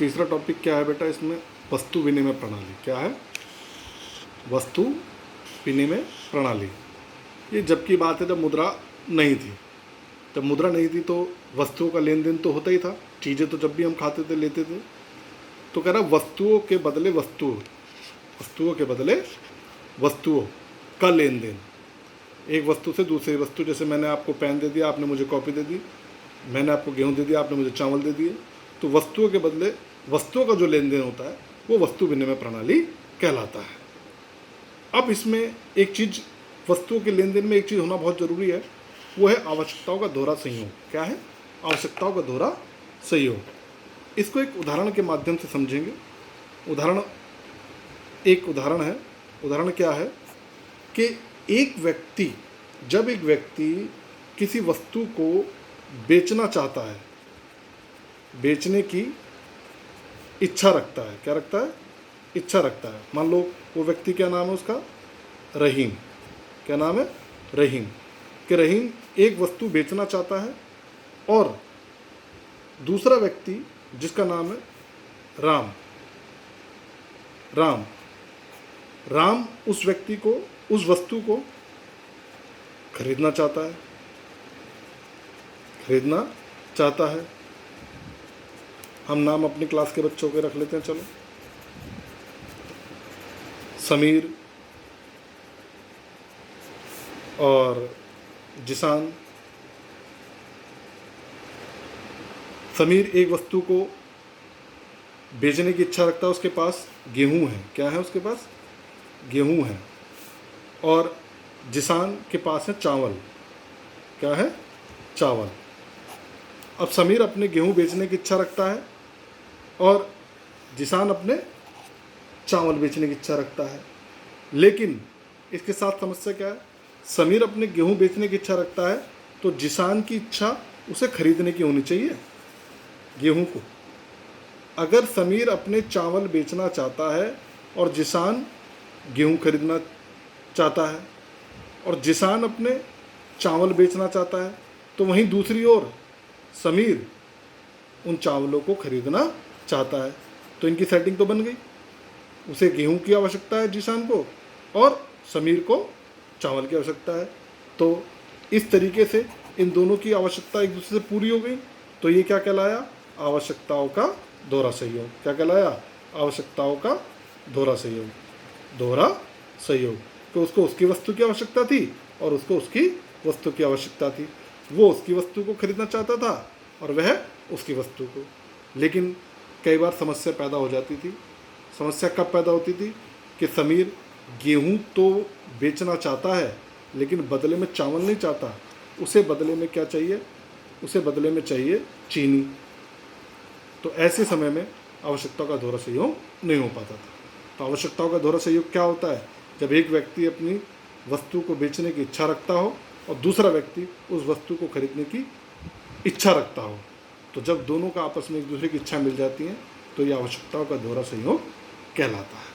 तीसरा टॉपिक क्या है बेटा इसमें? वस्तु विनिमय प्रणाली। क्या है? वस्तु विनिमय प्रणाली। ये जब की बात है जब मुद्रा नहीं थी। जब मुद्रा नहीं थी तो वस्तुओं का लेन देन तो होता ही था। चीज़ें तो जब भी हम खाते थे लेते थे। तो कह रहा वस्तुओं के बदले वस्तुओं, वस्तुओं के बदले वस्तुओं का लेन देन। एक वस्तु से दूसरी वस्तु, जैसे मैंने आपको पेन दे दिया, आपने मुझे कॉपी दे दी, मैंने आपको गेहूँ दे दिया, आपने मुझे चावल दे दिए। तो वस्तुओं के बदले वस्तुओं का जो लेन देन होता है वो वस्तु विनिमय प्रणाली कहलाता है। अब इसमें एक चीज़, वस्तुओं के लेन देन में एक चीज़ होना बहुत ज़रूरी है, वो है आवश्यकताओं का दोहरा संयोग। क्या है? आवश्यकताओं का दोहरा संयोग। इसको एक उदाहरण के माध्यम से समझेंगे। एक उदाहरण है। उदाहरण क्या है कि जब एक व्यक्ति किसी वस्तु को बेचना चाहता है, बेचने की इच्छा रखता है। क्या रखता है? इच्छा रखता है। मान लो वो व्यक्ति, क्या नाम है उसका? रहीम। क्या नाम है? रहीम। कि रहीम एक वस्तु बेचना चाहता है और दूसरा व्यक्ति जिसका नाम है राम, राम उस व्यक्ति को, उस वस्तु को खरीदना चाहता है। हम नाम अपनी क्लास के बच्चों के रख लेते हैं। चलो, समीर और जिसान। समीर एक वस्तु को बेचने की इच्छा रखता है। उसके पास गेहूं है। क्या है उसके पास? गेहूं है। और जिसान के पास है चावल। क्या है? चावल। अब समीर अपने गेहूं बेचने की इच्छा रखता है और जिसान अपने चावल बेचने की इच्छा रखता है। लेकिन इसके साथ समस्या क्या है? समीर अपने गेहूं बेचने की इच्छा रखता है तो जिसान की इच्छा उसे खरीदने की होनी चाहिए, गेहूं को। अगर समीर अपने चावल बेचना चाहता है और जिसान गेहूं खरीदना चाहता है और जिसान अपने चावल बेचना चाहता है, तो वहीं दूसरी ओर समीर उन चावलों को खरीदना चाहता है। तो इनकी सेटिंग तो बन गई। उसे गेहूं की आवश्यकता है जिसान को, और समीर को चावल की आवश्यकता है। तो इस तरीके से इन दोनों की आवश्यकता एक दूसरे से पूरी हो गई। तो ये क्या कहलाया? आवश्यकताओं का दोहरा सहयोग। क्या कहलाया? आवश्यकताओं का दोहरा सहयोग। दोहरा सहयोग। तो उसको उसकी वस्तु की आवश्यकता थी और उसको उसकी वस्तु की आवश्यकता थी। वो उसकी वस्तु को खरीदना चाहता था और वह उसकी वस्तु को। लेकिन कई बार समस्या पैदा हो जाती थी। समस्या कब पैदा होती थी? कि समीर गेहूं तो बेचना चाहता है लेकिन बदले में चावल नहीं चाहता। उसे बदले में क्या चाहिए? उसे बदले में चाहिए चीनी। तो ऐसे समय में आवश्यकताओं का दोहरा सहयोग नहीं हो पाता था। तो आवश्यकताओं का दोहरा सहयोग क्या होता है? जब एक व्यक्ति अपनी वस्तु को बेचने की इच्छा रखता हो और दूसरा व्यक्ति उस वस्तु को खरीदने की इच्छा रखता हो। तो जब दोनों का आपस में एक दूसरे की इच्छा मिल जाती है तो ये आवश्यकताओं का दोहरा सहयोग कहलाता है।